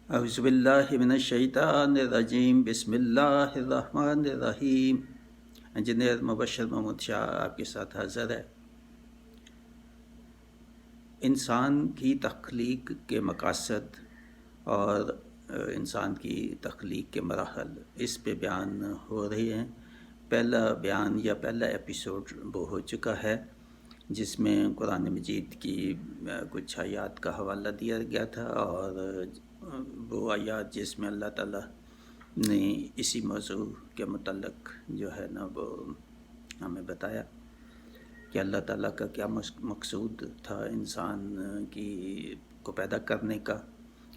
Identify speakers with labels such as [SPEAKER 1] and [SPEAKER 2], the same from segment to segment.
[SPEAKER 1] اعوذ باللہ من الشیطان الرجیم، بسم اللہ الرحمن الرحیم۔ انجینئر مبشر محمود شاہ آپ کے ساتھ حاضر ہے۔ انسان کی تخلیق کے مقاصد اور انسان کی تخلیق کے مراحل اس پہ بیان ہو رہے ہیں۔ پہلا بیان یا پہلا ایپیسوڈ وہ ہو چکا ہے جس میں قرآن مجید کی کچھ آیات کا حوالہ دیا گیا تھا، اور وہ آیات جس میں اللہ تعالیٰ نے اسی موضوع کے متعلق جو ہے نا وہ ہمیں بتایا کہ اللہ تعالیٰ کا کیا مقصود تھا انسان کی کو پیدا کرنے کا،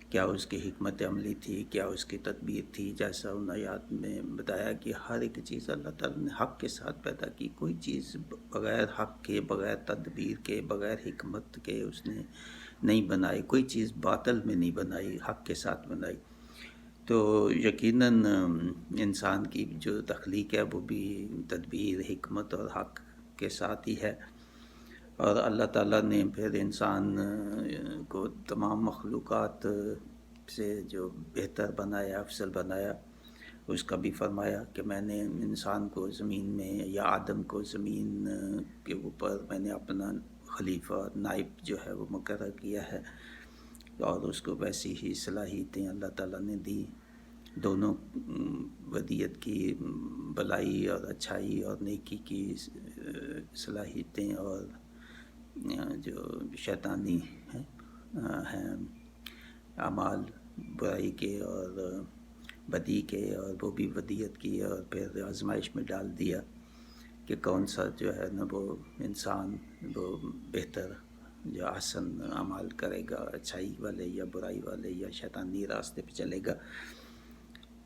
[SPEAKER 1] کیا اس کی حکمت عملی تھی، کیا اس کی تدبیر تھی۔ جیسا ان آیات میں بتایا کہ ہر ایک چیز اللہ تعالیٰ نے حق کے ساتھ پیدا کی، کوئی چیز بغیر حق کے، بغیر تدبیر کے، بغیر حکمت کے اس نے نہیں بنائی، کوئی چیز باطل میں نہیں بنائی، حق کے ساتھ بنائی۔ تو یقیناً انسان کی جو تخلیق ہے وہ بھی تدبیر، حکمت اور حق کے ساتھ ہی ہے، اور اللہ تعالیٰ نے پھر انسان کو تمام مخلوقات سے جو بہتر بنایا، افضل بنایا، اس کا بھی فرمایا کہ میں نے انسان کو زمین میں یا آدم کو زمین کے اوپر میں نے اپنا خلیفہ، نائب جو ہے وہ مقرر کیا ہے، اور اس کو ویسی ہی صلاحیتیں اللہ تعالیٰ نے دی، دونوں ودیت کی، بلائی اور اچھائی اور نیکی کی صلاحیتیں، اور جو شیطانی ہیں اعمال برائی کے اور بدی کے، اور وہ بھی ودیت کی، اور پھر آزمائش میں ڈال دیا کہ کون سا جو ہے نا وہ انسان وہ بہتر جو احسن اعمال کرے گا، اچھائی والے یا برائی والے یا شیطانی راستے پہ چلے گا،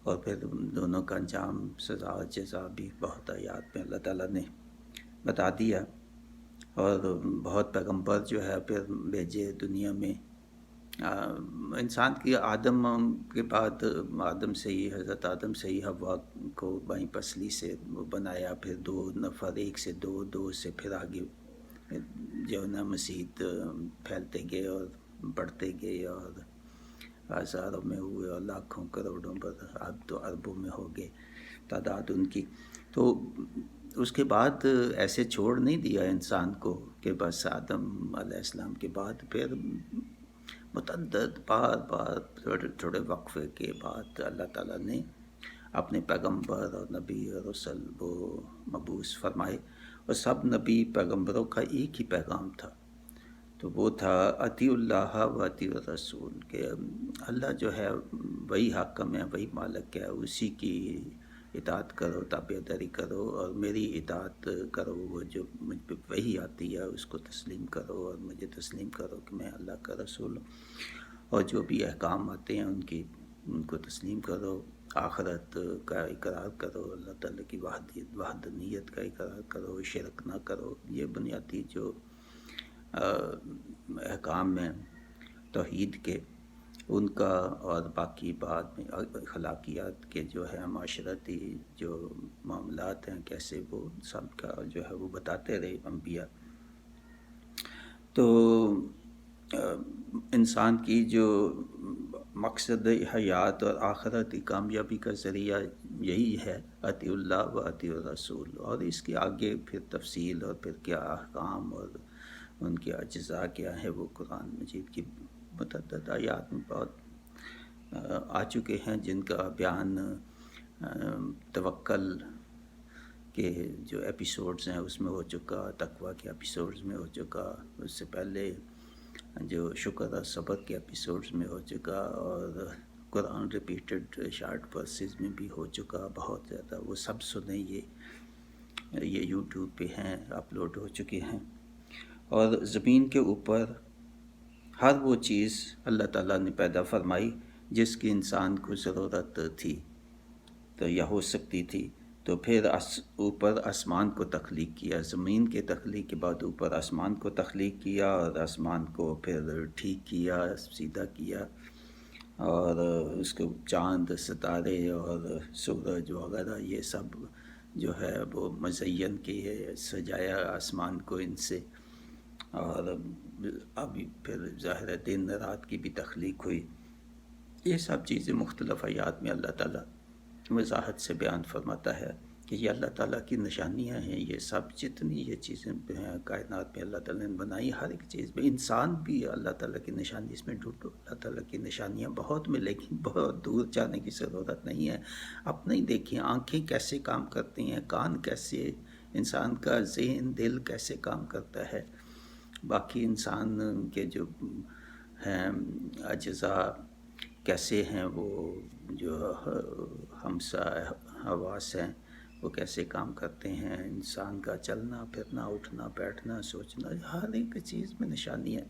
[SPEAKER 1] اور پھر دونوں کا انجام، سزا اور جزا بھی بہت آیات میں اللہ تعالیٰ نے بتا دیا، اور بہت پیغمبر جو ہے پھر بھیجے دنیا میں۔ انسان کی آدم کے بعد آدم سے ہی، حضرت آدم سے ہی حوا کو بائیں پسلی سے وہ بنایا، پھر 2 نفر، 1 سے 2، 2 سے پھر آگے جو نا مزید پھیلتے گئے اور بڑھتے گئے، اور ہزاروں میں ہوئے اور لاکھوں کروڑوں پر، اب تو اربوں میں ہو گئے تعداد ان کی۔ تو اس کے بعد ایسے چھوڑ نہیں دیا انسان کو کہ بس آدم علیہ السلام کے بعد پھر متعدد بار بار تھوڑے وقفے کے بعد اللہ تعالیٰ نے اپنے پیغمبر اور نبی اور رسل وہ مبعوث فرمائے، اور سب نبی پیغمبروں کا ایک ہی پیغام تھا، تو وہ تھا اطیع اللہ و اطیع الرسول، کہ اللہ جو ہے وہی حاکم ہے، وہی مالک ہے، اسی کی اطاعت کرو، تابعداری کرو، اور میری اطاعت کرو، وہ جو مجھ پہ وحی آتی ہے اس کو تسلیم کرو، اور مجھے تسلیم کرو کہ میں اللہ کا رسول ہوں، اور جو بھی احکام آتے ہیں ان کو تسلیم کرو، آخرت کا اقرار کرو، اللہ تعالیٰ کی وحدانیت کا اقرار کرو، شرک نہ کرو۔ یہ بنیادی جو احکام ہیں توحید کے، ان کا، اور باقی بعد میں اخلاقیات کے جو ہے معاشرتی جو معاملات ہیں کیسے، وہ سب کا جو ہے وہ بتاتے رہے انبیاء۔ تو انسان کی جو مقصد حیات اور آخرت کی کامیابی کا ذریعہ یہی ہے اطیع اللہ و اطیع الرسول، اور اس کے آگے پھر تفصیل اور پھر کیا احکام اور ان کے اجزاء کیا ہے وہ قرآن مجید کی متعدد آیات میں بہت آ چکے ہیں، جن کا بیان توکل کے جو ایپیسوڈز ہیں اس میں ہو چکا، تقوی کے ایپیسوڈز میں ہو چکا، اس سے پہلے جو شکر اور صبر کے ایپیسوڈز میں ہو چکا، اور قرآن ریپیٹڈ شارٹ ورسز میں بھی ہو چکا بہت زیادہ، وہ سب سنیں، یہ یوٹیوب پہ ہیں، اپلوڈ ہو چکے ہیں۔ اور زمین کے اوپر ہر وہ چیز اللہ تعالیٰ نے پیدا فرمائی جس کی انسان کو ضرورت تھی تو یا ہو سکتی تھی، تو پھر اوپر آسمان کو تخلیق کیا، زمین کے تخلیق کے بعد اوپر آسمان کو تخلیق کیا، اور آسمان کو پھر ٹھیک کیا، سیدھا کیا، اور اس کو چاند، ستارے اور سورج وغیرہ یہ سب جو ہے وہ مزین کیے، سجایا آسمان کو ان سے، اور ابھی پھر ظاہر دن رات کی بھی تخلیق ہوئی، یہ سب چیزیں مختلف آیات میں اللہ تعالیٰ وضاحت سے بیان فرماتا ہے کہ یہ اللہ تعالیٰ کی نشانیاں ہیں. یہ سب جتنی یہ چیزیں ہیں کائنات میں اللہ تعالیٰ نے بنائی، ہر ایک چیز میں انسان بھی اللہ تعالیٰ کی نشانی. اس میں ڈھونڈو اللہ تعالیٰ کی نشانیاں بہت ملے گی، بہت دور جانے کی ضرورت نہیں ہے. اپنے ہی دیکھیں آنکھیں کیسے کام کرتی ہیں، کان کیسے، انسان کا ذہن دل کیسے کام کرتا ہے. باقی انسان کے جو ہیں اجزاء کیسے ہیں، وہ جو ہمسا حواس ہیں وہ کیسے کام کرتے ہیں. انسان کا چلنا پھرنا، اٹھنا بیٹھنا، سوچنا، ہر ایک چیز میں نشانی ہے.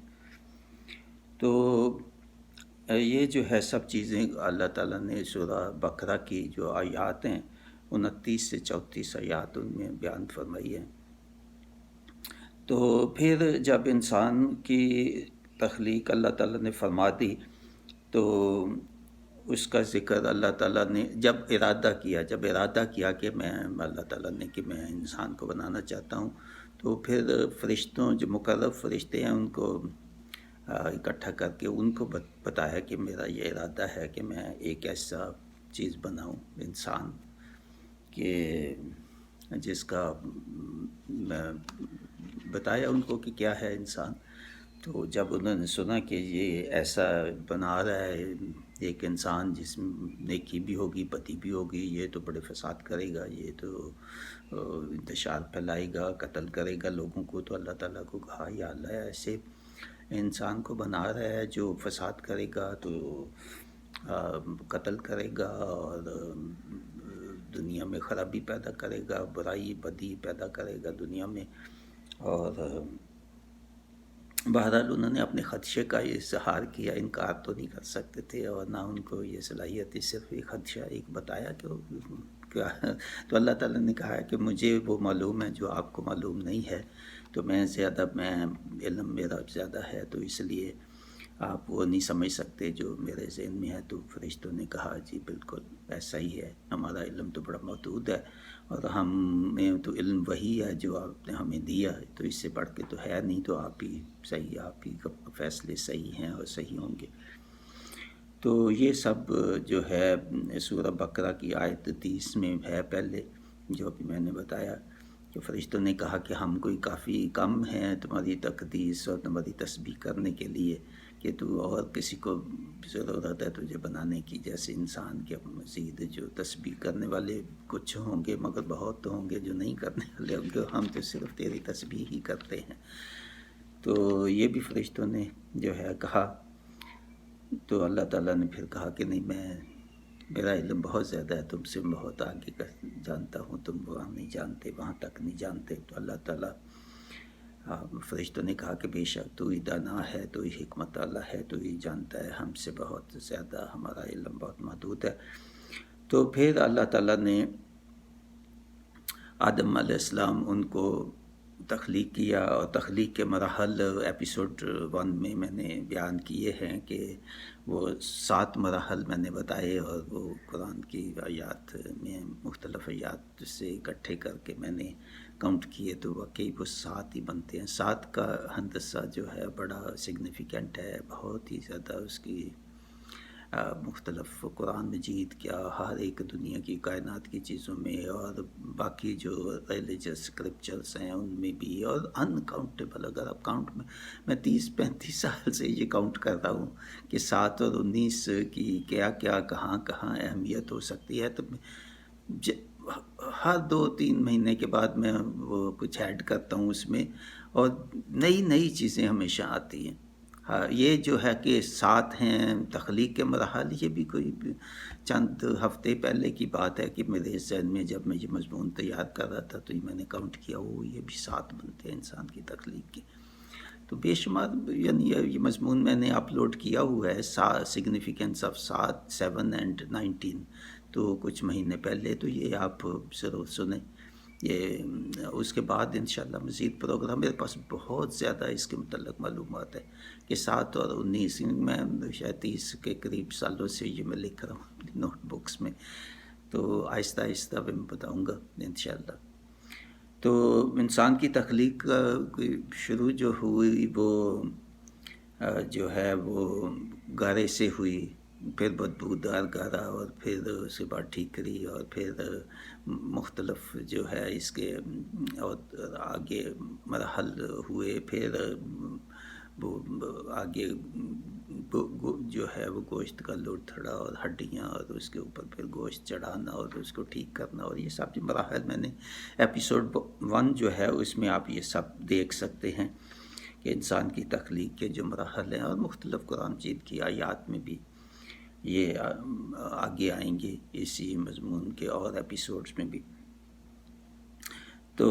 [SPEAKER 1] تو یہ جو ہے سب چیزیں اللہ تعالیٰ نے سورہ بقرہ کی جو آیات ہیں 29 سے 34 آیات ان میں بیان فرمائی ہیں. تو پھر جب انسان کی تخلیق اللہ تعالیٰ نے فرما دی تو اس کا ذکر اللہ تعالیٰ نے جب ارادہ کیا کہ میں اللہ تعالیٰ نے کہ میں انسان کو بنانا چاہتا ہوں، تو پھر فرشتوں جو مقرب فرشتے ہیں ان کو اکٹھا کر کے ان کو بتایا کہ میرا یہ ارادہ ہے کہ میں ایک ایسا چیز بناؤں انسان کہ جس کا میں بتایا ان کو کہ کیا ہے انسان. تو جب انہوں نے سنا کہ یہ ایسا بنا رہا ہے ایک انسان جس میں نیکی بھی ہوگی بدی بھی ہوگی، یہ تو بڑے فساد کرے گا، یہ تو انتشار پھیلائے گا، قتل کرے گا لوگوں کو، تو اللہ تعالیٰ کو کہا یا اللہ ایسے انسان کو بنا رہا ہے جو فساد کرے گا، تو قتل کرے گا اور دنیا میں خرابی پیدا کرے گا، برائی بدی پیدا کرے گا دنیا میں. اور بہرحال انہوں نے اپنے خدشے کا یہ اظہار کیا، انکار تو نہیں کر سکتے تھے اور نہ ان کو یہ صلاحیت تھی، صرف ایک خدشہ ایک بتایا کہ کیا. تو اللہ تعالیٰ نے کہا کہ مجھے وہ معلوم ہے جو آپ کو معلوم نہیں ہے، تو میں علم میرا زیادہ ہے، تو اس لیے آپ وہ نہیں سمجھ سکتے جو میرے ذہن میں ہے. تو فرشتوں نے کہا جی بالکل ایسا ہی ہے، ہمارا علم تو بڑا محدود ہے اور ہمیں تو علم وہی ہے جو آپ نے ہمیں دیا ہے، تو اس سے بڑھ کے تو ہے نہیں، تو آپ ہی صحیح، آپ ہی کا فیصلے صحیح ہیں اور صحیح ہوں گے. تو یہ سب جو ہے سورہ بقرہ کی آیت 30 میں ہے پہلے، جو ابھی میں نے بتایا کہ فرشتوں نے کہا کہ ہم کوئی کافی کم ہیں تمہاری تقدیس اور تمہاری تسبیح کرنے کے لیے، کہ تو اور کسی کو ضرورت ہے تجھے بنانے کی جیسے انسان کے. مزید جو تسبیح کرنے والے کچھ ہوں گے مگر بہت تو ہوں گے جو نہیں کرنے والے ہوں گے، ہم تو صرف تیری تسبیح ہی کرتے ہیں. تو یہ بھی فرشتوں نے جو ہے کہا. تو اللہ تعالیٰ نے پھر کہا کہ نہیں، میرا علم بہت زیادہ ہے، تم سے بہت آگے کا جانتا ہوں، تم وہاں نہیں جانتے، وہاں تک نہیں جانتے. تو اللہ تعالیٰ فرشتوں نے کہا کہ بے شک تو ہی دانا ہے، تو ہی حکمت والا ہے، تو ہی جانتا ہے، ہم سے بہت زیادہ ہمارا علم بہت محدود ہے. تو پھر اللہ تعالیٰ نے آدم علیہ السلام ان کو تخلیق کیا، اور تخلیق کے مراحل ایپیسوڈ 1 میں میں نے بیان کیے ہیں کہ وہ 7 مراحل میں نے بتائے، اور وہ قرآن کی آیات میں مختلف آیات سے اکٹھے کر کے میں نے کاؤنٹ کیے، تو واقعی وہ 7 ہی بنتے ہیں. 7 کا ہندسہ جو ہے بڑا سگنیفیکنٹ ہے، بہت ہی زیادہ اس کی مختلف قرآن مجید کیا ہر ایک دنیا کی کائنات کی چیزوں میں، اور باقی جو ریلیجس اسکرپچرس ہیں ان میں بھی، اور ان کاؤنٹیبل. اگر آپ کاؤنٹ میں 30-35 سال سے یہ کاؤنٹ کر رہا ہوں کہ 7 اور 19 کی کیا کیا کہاں کہاں اہمیت ہو سکتی ہے. تو ہر 2-3 مہینے کے بعد میں وہ کچھ ایڈ کرتا ہوں اس میں، اور نئی چیزیں ہمیشہ آتی ہیں. یہ جو ہے کہ 7 ہیں تخلیق کے مراحل، یہ بھی کوئی چند ہفتے پہلے کی بات ہے کہ میرے ذہن میں جب میں یہ مضمون تیار کر رہا تھا تو میں نے کاؤنٹ کیا، یہ بھی 7 بنتے ہیں انسان کی تخلیق کے. تو بے شمار، یعنی یہ مضمون میں نے اپلوڈ کیا ہوا ہے، سگنیفیکنس آف 7 اینڈ 19، تو کچھ مہینے پہلے. تو یہ آپ ضرور سنیں. یہ اس کے بعد انشاءاللہ مزید پروگرام، میرے پاس بہت زیادہ اس کے متعلق معلومات ہے کہ 7 اور 19 میں شاید 30 کے قریب سالوں سے یہ میں لکھ رہا ہوں اپنی نوٹ بکس میں. تو آہستہ آہستہ میں بتاؤں گا انشاءاللہ. تو انسان کی تخلیق شروع جو ہوئی وہ جو ہے وہ گارے سے ہوئی، پھر بدبودار گارا اور پھر اس کے بعد ٹھیکری اور پھر مختلف جو ہے اس کے اور آگے مراحل ہوئے، پھر وہ آگے جو ہے وہ گوشت کا لوٹ تھڑا اور ہڈیاں اور اس کے اوپر پھر گوشت چڑھانا اور اس کو ٹھیک کرنا، اور یہ سب جو مراحل میں نے ایپیسوڈ 1 جو ہے اس میں آپ یہ سب دیکھ سکتے ہیں کہ انسان کی تخلیق کے جو مراحل ہیں، اور مختلف قرآن مجید کی آیات میں بھی یہ آگے آئیں گے اسی مضمون کے اور ایپیسوڈز میں بھی۔ تو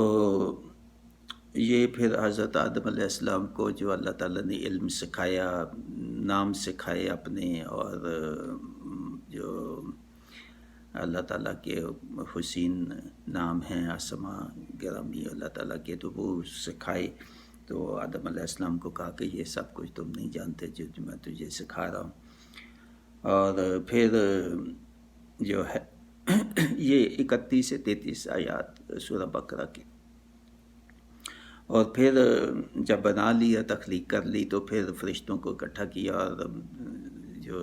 [SPEAKER 1] یہ پھر حضرت آدم علیہ السلام کو جو اللہ تعالیٰ نے علم سکھایا، نام سکھائے اپنے، اور جو اللہ تعالیٰ کے حسین نام ہیں، اسما گرامی اللہ تعالیٰ کے، تو وہ سکھائے۔ تو آدم علیہ السلام کو کہا کہ یہ سب کچھ تم نہیں جانتے جو میں تجھے سکھا رہا ہوں۔ اور پھر جو ہے یہ 31 سے 33 آیات سورہ بقرہ کی۔ اور پھر جب بنا لیا، تخلیق کر لی، تو پھر فرشتوں کو اکٹھا کیا، اور جو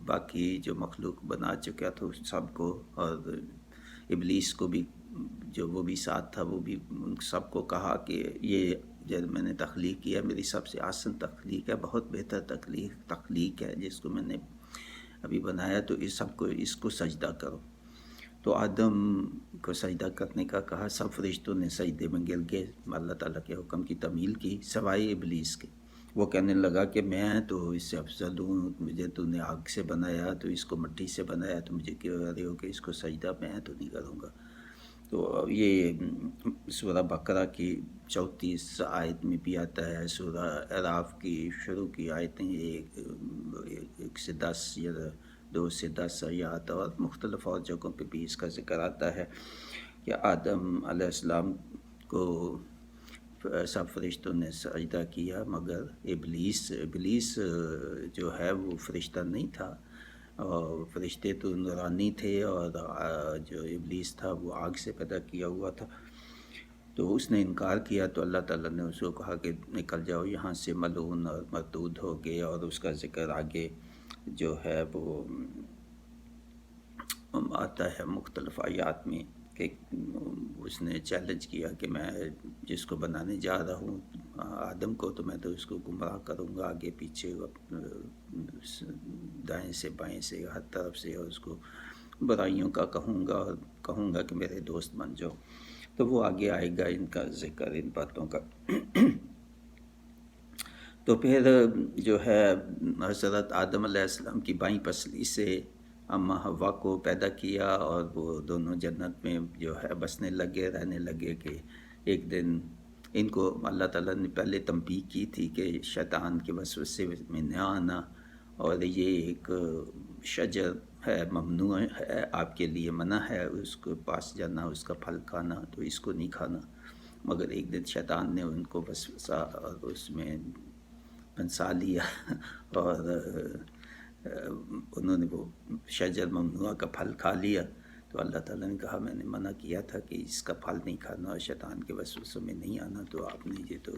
[SPEAKER 1] باقی جو مخلوق بنا چکا تھا سب کو، اور ابلیس کو بھی جو وہ بھی ساتھ تھا، وہ بھی ان سب کو کہا کہ یہ جب میں نے تخلیق کیا میری سب سے آسان تخلیق ہے، بہت بہتر تخلیق ہے جس کو میں نے ابھی بنایا، تو اس کو سجدہ کرو۔ تو آدم کو سجدہ کرنے کا کہا، سب فرشتوں نے سجدے میں گر گئے، اللہ تعالیٰ کے حکم کی تعمیل کی، سوائے ابلیس کے۔ وہ کہنے لگا کہ میں تو اس سے افضل ہوں، مجھے تو نے آگ سے بنایا، تو اس کو مٹی سے بنایا، تو مجھے کیوں کہہ رہے ہو کہ اس کو سجدہ میں تو نہیں کروں گا۔ تو یہ سورہ بقرہ کی 34 آیت میں بھی آتا ہے، سورہ اعراف کی شروع کی آیتیں 1 سے 10 یا 2 سے 10 آیات، اور مختلف اور جگہوں پہ بھی اس کا ذکر آتا ہے کہ آدم علیہ السلام کو سب فرشتوں نے سجدہ کیا مگر ابلیس جو ہے وہ فرشتہ نہیں تھا، اور فرشتے تو نورانی تھے، اور جو ابلیس تھا وہ آگ سے پیدا کیا ہوا تھا۔ تو اس نے انکار کیا، تو اللہ تعالیٰ نے اس کو کہا کہ نکل جاؤ یہاں سے، ملعون اور مردود ہو گئے، اور اس کا ذکر آگے جو ہے وہ آتا ہے مختلف آیات میں کہ اس نے چیلنج کیا کہ میں جس کو بنانے جا رہا ہوں آدم کو، تو میں تو اس کو گمراہ کروں گا آگے پیچھے، دائیں سے بائیں سے ہر طرف سے، اور اس کو برائیوں کا کہوں گا، اور کہوں گا کہ میرے دوست بن جاؤ۔ تو وہ آگے آئے گا ان کا ذکر، ان باتوں کا۔ تو پھر جو ہے حضرت آدم علیہ السلام کی بائیں پسلی سے اماں حوا کو پیدا کیا، اور وہ دونوں جنت میں جو ہے بسنے لگے، رہنے لگے کہ ایک دن ان کو اللہ تعالیٰ نے پہلے تنبیہ کی تھی کہ شیطان کے وسوسے میں نہ آنا، اور یہ ایک شجر ہے، ممنوع ہے، آپ کے لیے منع ہے اس کے پاس جانا، اس کا پھل کھانا، تو اس کو نہیں کھانا۔ مگر ایک دن شیطان نے ان کو وسوسہ اور اس میں پھنسا لیا، اور انہوں نے وہ شجر ممنوع کا پھل کھا لیا۔ تو اللہ تعالیٰ نے کہا میں نے منع کیا تھا کہ اس کا پھل نہیں کھانا اور شیطان کے وسوسوں میں نہیں آنا، تو آپ نے یہ تو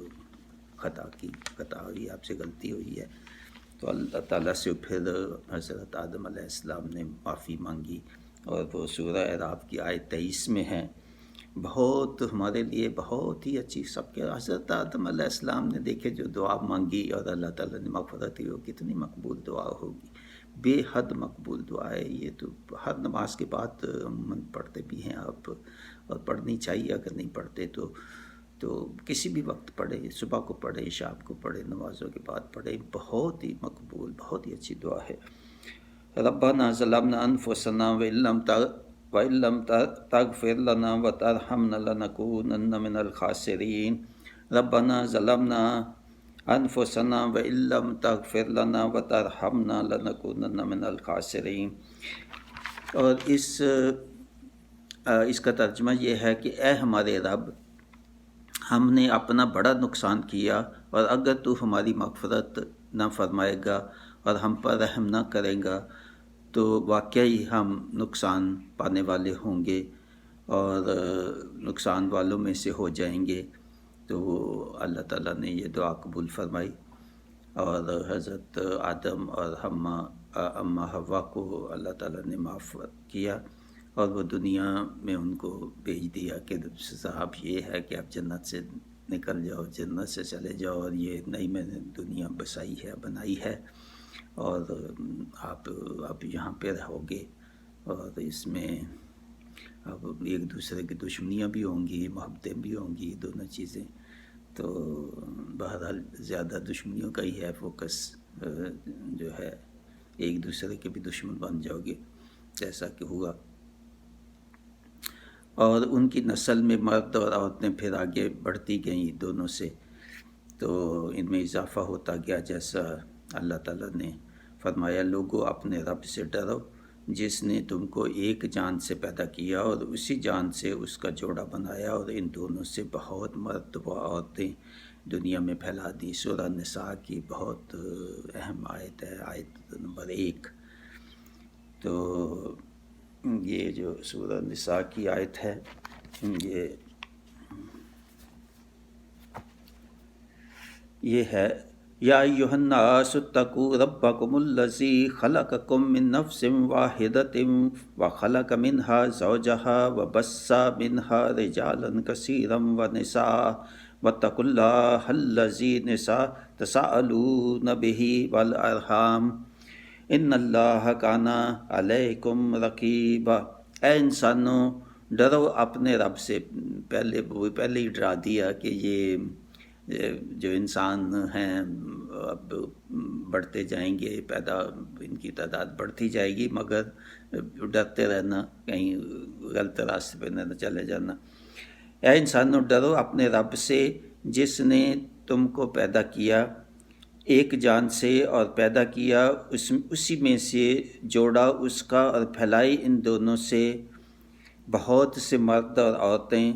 [SPEAKER 1] خطا ہوئی، آپ سے غلطی ہوئی ہے۔ تو اللہ تعالیٰ سے پھر حضرت آدم علیہ السلام نے معافی مانگی، اور وہ سورہ اعراف کی آیت 23 میں ہے، بہت ہمارے لیے بہت ہی اچھی۔ سب کے حضرت آدم علیہ السلام نے دیکھے جو دعا مانگی اور اللہ تعالیٰ نے مغفرت کی، وہ کتنی مقبول دعا ہوگی، بے حد مقبول دعا ہے یہ۔ تو ہر نماز کے بعد عموماً پڑھتے بھی ہیں آپ، اور پڑھنی چاہیے، اگر نہیں پڑھتے تو کسی بھی وقت پڑھے، صبح کو پڑھے، شام کو پڑھے، نمازوں کے بعد پڑھے، بہت ہی مقبول، بہت ہی اچھی دعا ہے۔ ربنا ظلمنا انفسنا وَإِن لَّمْ تَغْفِرْ لَنَا وَتَرْحَمْنَا لَنَكُونَنَّ مِنَ الْخَاسِرِينَ ربنا ظلمنا انفسنا وَإِن لَّمْ تَغْفِرْ لَنَا وَتَرْحَمْنَا لَنَكُونَنَّ مِنَ الْخَاسِرِينَ۔ اور اس کا ترجمہ یہ ہے کہ اے ہمارے رب، ہم نے اپنا بڑا نقصان کیا، اور اگر تو ہماری مغفرت نہ فرمائے گا اور ہم پر رحم نہ کرے گا تو واقعی ہم نقصان پانے والے ہوں گے، اور نقصان والوں میں سے ہو جائیں گے۔ تو اللہ تعالیٰ نے یہ دعا قبول فرمائی، اور حضرت آدم اور اماں حوا کو اللہ تعالیٰ نے معاف کیا اور وہ دنیا میں ان کو بھیج دیا کہ صاحب یہ ہے کہ آپ جنت سے نکل جاؤ، جنت سے چلے جاؤ، اور یہ نئی میں نے دنیا بنائی ہے، اور آپ اب یہاں پہ رہو گے، اور اس میں اب ایک دوسرے کی دشمنیاں بھی ہوں گی، محبتیں بھی ہوں گی، دونوں چیزیں. تو بہرحال زیادہ دشمنیوں کا ہی ہے فوکس، جو ہے ایک دوسرے کے بھی دشمن بن جاؤ گے جیسا کہ ہوا. اور ان کی نسل میں مرد اور عورتیں پھر آگے بڑھتی گئیں دونوں سے، تو ان میں اضافہ ہوتا گیا، جیسا اللہ تعالیٰ نے فرمایا لوگو اپنے رب سے ڈرو جس نے تم کو ایک جان سے پیدا کیا اور اسی جان سے اس کا جوڑا بنایا، اور ان دونوں سے بہت مرد و عورتیں دنیا میں پھیلا دی. سورہ نساء کی بہت اہم آیت ہے، آیت نمبر 1. تو یہ جو سورہ نساء کی آیت ہے، یہ ہے یا ایھا الناس اتقوا ربکم الذی خلقکم من نفس واحدۃ وخلق منها زوجها وبث منها رجالا کثیرا ونساء واتقوا اللہ الذی تساءلون به والارحام ان اللہ کان علیکم رقیبا. اے انسانوں ڈرو اپنے رب سے. پہلے ہی ڈرا دیا کہ یہ جو انسان ہیں اب بڑھتے جائیں گے، ان کی تعداد بڑھتی جائے گی، مگر ڈرتے رہنا کہیں غلط راستے پہ نہ چلے جانا. اے انسانوں ڈرو اپنے رب سے جس نے تم کو پیدا کیا ایک جان سے، اور پیدا کیا اسی میں سے جوڑا اس کا، اور پھیلائی ان دونوں سے بہت سے مرد اور عورتیں.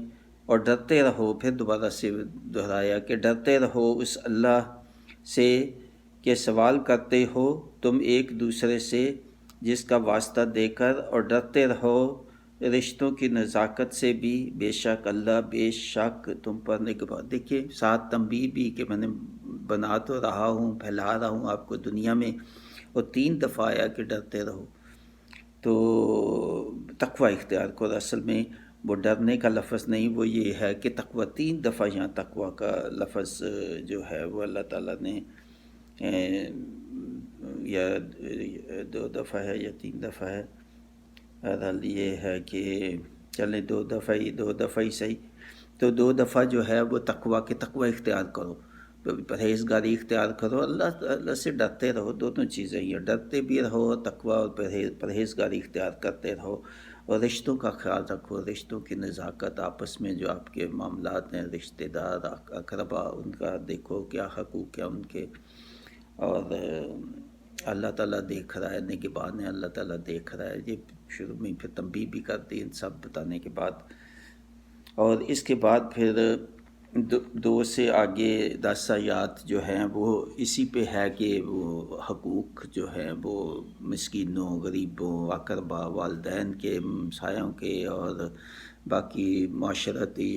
[SPEAKER 1] اور ڈرتے رہو، پھر دوبارہ سے دہرایا کہ ڈرتے رہو اس اللہ سے کہ سوال کرتے ہو تم ایک دوسرے سے جس کا واسطہ دے کر، اور ڈرتے رہو رشتوں کی نزاکت سے بھی، بے شک اللہ بے شک تم پر نگہبان. دیکھیے ساتھ تنبیہ بھی کہ میں نے بنا تو رہا ہوں، پھیلا رہا ہوں آپ کو دنیا میں، اور 3 دفعہ آیا کہ ڈرتے رہو. تو تقوی اختیار کرو. اصل میں وہ ڈرنے کا لفظ نہیں، وہ یہ ہے کہ تقوی 3 دفعہ یہاں تقوی کا لفظ جو ہے وہ اللہ تعالیٰ نے یا 2 دفعہ ہے یا 3 دفعہ ہے. بہرحال یہ ہے کہ چلیں 2 دفعہ ہی صحیح. تو 2 دفعہ جو ہے وہ تقوی اختیار کرو، پرہیزگاری اختیار کرو، اللہ سے ڈرتے رہو. دونوں چیزیں ہیں، ڈرتے بھی رہو، تقوی اور پرہیزگاری اختیار کرتے رہو. اور رشتوں کا خیال رکھو، رشتوں کی نزاکت، آپس میں جو آپ کے معاملات ہیں، رشتہ دار اقربا، ان کا دیکھو کیا حقوق ہیں ان کے. اور اللہ تعالیٰ دیکھ رہا ہے، نگہبان ہے، اللہ تعالیٰ دیکھ رہا ہے. یہ شروع میں پھر تنبیہ بھی کرتی ان سب بتانے کے بعد. اور اس کے بعد پھر 2 سے آگے 10 آیات جو ہیں وہ اسی پہ ہے کہ وہ حقوق جو ہیں وہ مسکینوں، غریبوں، اقربا، والدین کے، ہمسایوں کے، اور باقی معاشرتی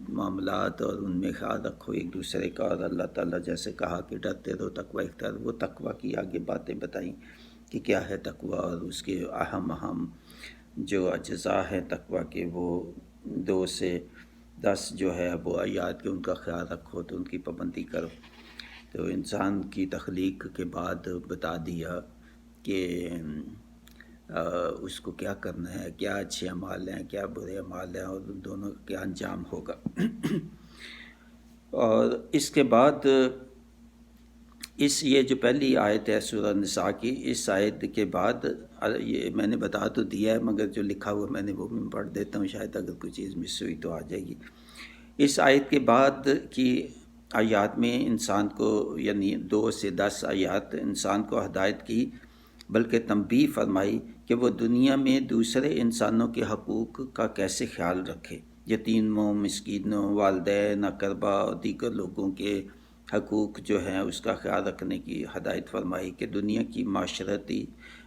[SPEAKER 1] معاملات، اور ان میں خیال رکھو ایک دوسرے کا. اور اللہ تعالیٰ جیسے کہا کہ ڈرتے رہو، تقوی اختیار، وہ تقوی کی آگے باتیں بتائیں کہ کیا ہے تقوی، اور اس کے اہم جو اجزاء ہیں تقوی کے، وہ 2 سے 10 جو ہے وہ آیات کے ان کا خیال رکھو، تو ان کی پابندی کرو. تو انسان کی تخلیق کے بعد بتا دیا کہ اس کو کیا کرنا ہے، کیا اچھے اعمال ہیں، کیا برے اعمال ہیں، اور ان دونوں کا کیا انجام ہوگا. اور اس کے بعد یہ جو پہلی آیت ہے سورہ نساء کی، اس آیت کے بعد یہ میں نے بتا تو دیا ہے، مگر جو لکھا ہوا میں نے وہ بھی پڑھ دیتا ہوں، شاید اگر کوئی چیز مس ہوئی تو آ جائے گی. اس آیت کے بعد کی آیات میں انسان کو، یعنی 2 سے 10 آیات انسان کو ہدایت کی، بلکہ تنبیہ فرمائی کہ وہ دنیا میں دوسرے انسانوں کے حقوق کا کیسے خیال رکھے. یتیموں، مسکینوں، والدین، اقربا اور دیگر لوگوں کے حقوق جو ہیں اس کا خیال رکھنے کی ہدایت فرمائی کہ دنیا کی معاشرتی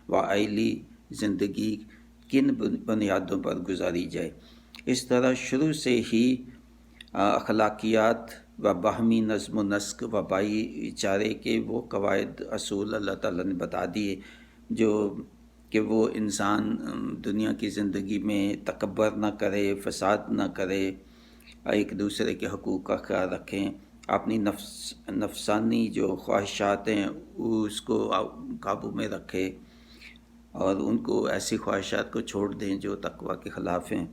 [SPEAKER 1] و عائلی زندگی کن بنیادوں پر گزاری جائے. اس طرح شروع سے ہی اخلاقیات و باہمی نظم و نسق و بھائی چارے کے وہ قواعد اصول اللہ تعالیٰ نے بتا دیے جو کہ وہ انسان دنیا کی زندگی میں تکبر نہ کرے، فساد نہ کرے، ایک دوسرے کے حقوق کا خیال رکھیں، اپنی نفسانی جو خواہشات ہیں اس کو قابو میں رکھے اور ان کو ایسی خواہشات کو چھوڑ دیں جو تقوی کے خلاف ہیں،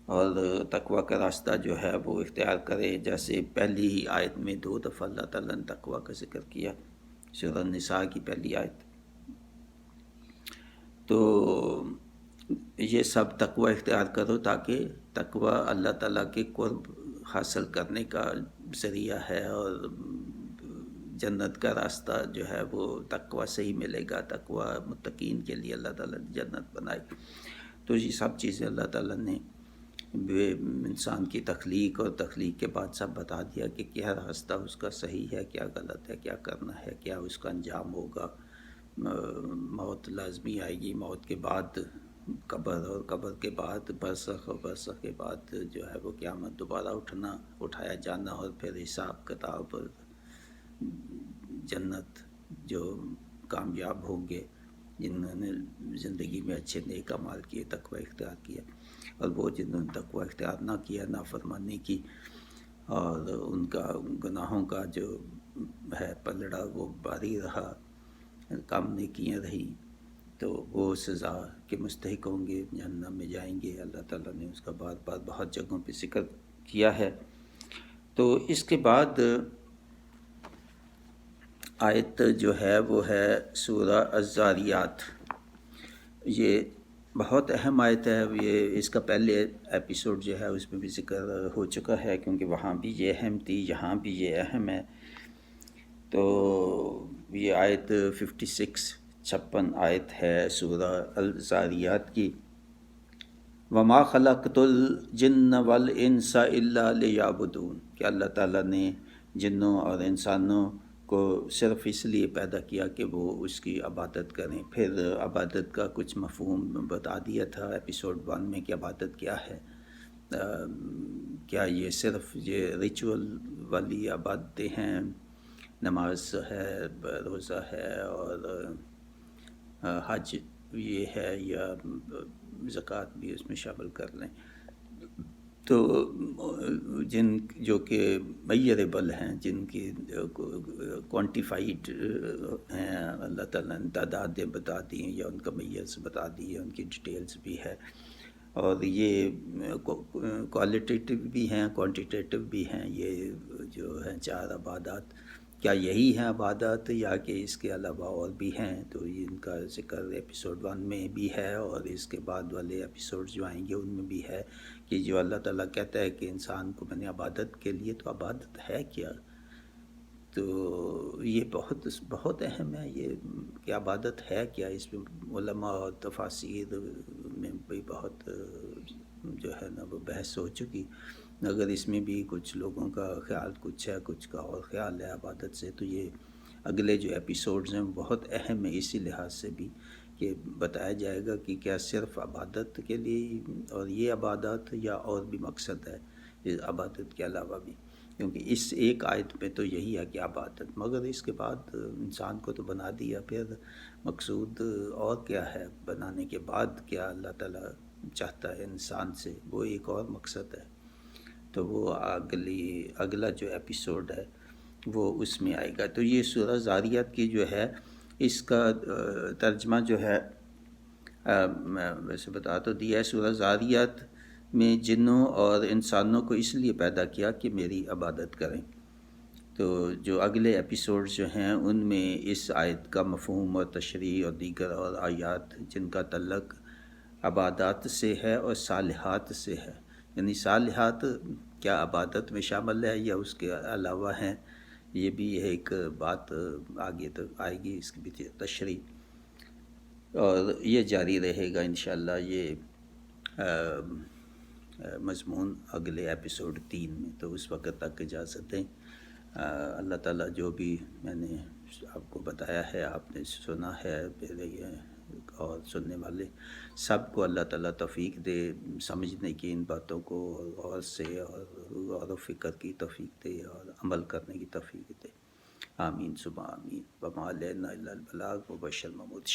[SPEAKER 1] اور تقوی کا راستہ جو ہے وہ اختیار کرے. جیسے پہلی ہی آیت میں 2 دفعہ اللہ تعالیٰ نے تقوی کا ذکر کیا، سورہ النساء کی پہلی آیت. تو یہ سب تقوی اختیار کرو تاکہ تقوی اللہ تعالیٰ کے قرب حاصل کرنے کا ذریعہ ہے، اور جنت کا راستہ جو ہے وہ تقوی سے ہی ملے گا. تقوی متقین کے لیے اللہ تعالیٰ نے جنت بنائی. تو یہ سب چیزیں اللہ تعالیٰ نے انسان کی تخلیق اور تخلیق کے بعد سب بتا دیا کہ کیا راستہ اس کا صحیح ہے، کیا غلط ہے، کیا کرنا ہے، کیا اس کا انجام ہوگا. موت لازمی آئے گی، موت کے بعد قبر، اور قبر کے بعد برزخ، اور برزخ کے بعد جو ہے وہ قیامت، دوبارہ اٹھایا جانا، اور پھر حساب کتاب اور جنت. جو کامیاب ہوں گے جنہوں نے زندگی میں اچھے نیک اعمال کیے، تقوی اختیار کیا، اور وہ جنہوں نے تقوی اختیار نہ کیا، نافرمانی کی، اور ان کا گناہوں کا جو ہے پلڑا وہ باری رہا، کم نیکیاں رہی، تو وہ سزا کے مستحق ہوں گے، جہنم میں جائیں گے. اللہ تعالیٰ نے اس کا بار بار بہت جگہوں پہ ذکر کیا ہے. تو اس کے بعد آیت جو ہے وہ ہے سورہ الذاریات. یہ بہت اہم آیت ہے. یہ اس کا پہلے ایپیسوڈ جو ہے اس میں بھی ذکر ہو چکا ہے، کیونکہ وہاں بھی یہ اہم تھی، یہاں بھی یہ اہم ہے. تو یہ آیت 56 آیت ہے سورہ الذاریات کی. وَمَا خَلَقْتُ الْجِنَّ وَالْإِنسَ إِلَّا لِيَعْبُدُونَ، کہ اللہ تعالیٰ نے جنوں اور انسانوں کو صرف اس لیے پیدا کیا کہ وہ اس کی عبادت کریں. پھر عبادت کا کچھ مفہوم بتا دیا تھا ایپیسوڈ 1 میں کہ عبادت کیا ہے. کیا یہ صرف یہ ریچول والی عبادتیں ہیں، نماز ہے، روزہ ہے اور حج یہ ہے، یا زکوٰۃ بھی اس میں شامل کر لیں. تو جو کہ میئریبل ہیں، جن کی کوانٹیفائڈ ہیں، اللہ تعالیٰ نے تعدادیں بتا دی ہیں یا ان کا میئرز بتا دی ہے، ان کی ڈیٹیلز بھی ہے. اور یہ کوالٹیٹیو بھی ہیں، کوانٹیٹیو بھی ہیں. یہ جو ہیں 4 عبادات، کیا یہی ہیں عبادات یا کہ اس کے علاوہ اور بھی ہیں؟ تو ان کا ذکر ایپیسوڈ 1 میں بھی ہے، اور اس کے بعد والے ایپیسوڈ جو آئیں گے ان میں بھی ہے کہ جو اللہ تعالیٰ کہتا ہے کہ انسان کو میں نے عبادت کے لیے، تو عبادت ہے کیا؟ تو یہ بہت اہم ہے یہ کہ عبادت ہے کیا. اس میں علماء اور تفاسیر میں بھی بہت جو ہے نا وہ بحث ہو چکی. اگر اس میں بھی کچھ لوگوں کا خیال کچھ ہے، کچھ کا اور خیال ہے عبادت سے، تو یہ اگلے جو ایپیسوڈز ہیں بہت اہم ہے اسی لحاظ سے بھی کہ بتایا جائے گا کہ کیا صرف عبادت کے لیے اور یہ عبادت، یا اور بھی مقصد ہے اس عبادت کے علاوہ بھی. کیونکہ اس ایک آیت میں تو یہی ہے کہ عبادت، مگر اس کے بعد انسان کو تو بنا دیا، پھر مقصود اور کیا ہے بنانے کے بعد، کیا اللہ تعالیٰ چاہتا ہے انسان سے، وہ ایک اور مقصد ہے. تو وہ اگلا جو ایپیسوڈ ہے وہ اس میں آئے گا. تو یہ سورہ ذاریات کی جو ہے اس کا ترجمہ جو ہے میں ویسے بتا تو دیا ہے. سورہ ذاریات میں جنوں اور انسانوں کو اس لیے پیدا کیا کہ میری عبادت کریں. تو جو اگلے ایپیسوڈ جو ہیں ان میں اس آیت کا مفہوم اور تشریح اور دیگر اور آیات جن کا تعلق عبادات سے ہے اور صالحات سے ہے. یعنی صالحات کیا عبادت میں شامل ہے یا اس کے علاوہ ہیں، یہ بھی ایک بات آگے تک آئے گی، اس کی بھی تشریح، اور یہ جاری رہے گا انشاءاللہ یہ مضمون اگلے ایپیسوڈ 3 میں. تو اس وقت تک اجازت دیں. اللہ تعالیٰ جو بھی میں نے آپ کو بتایا ہے، آپ نے سنا ہے، میرے اور سننے والے سب کو اللہ تعالیٰ توفیق دے سمجھنے کی ان باتوں کو، اور غور سے اور غور و فکر کی توفیق دے اور عمل کرنے کی توفیق دے. آمین ثم آمین. وما علینا الا البلاغ وبشر محمود.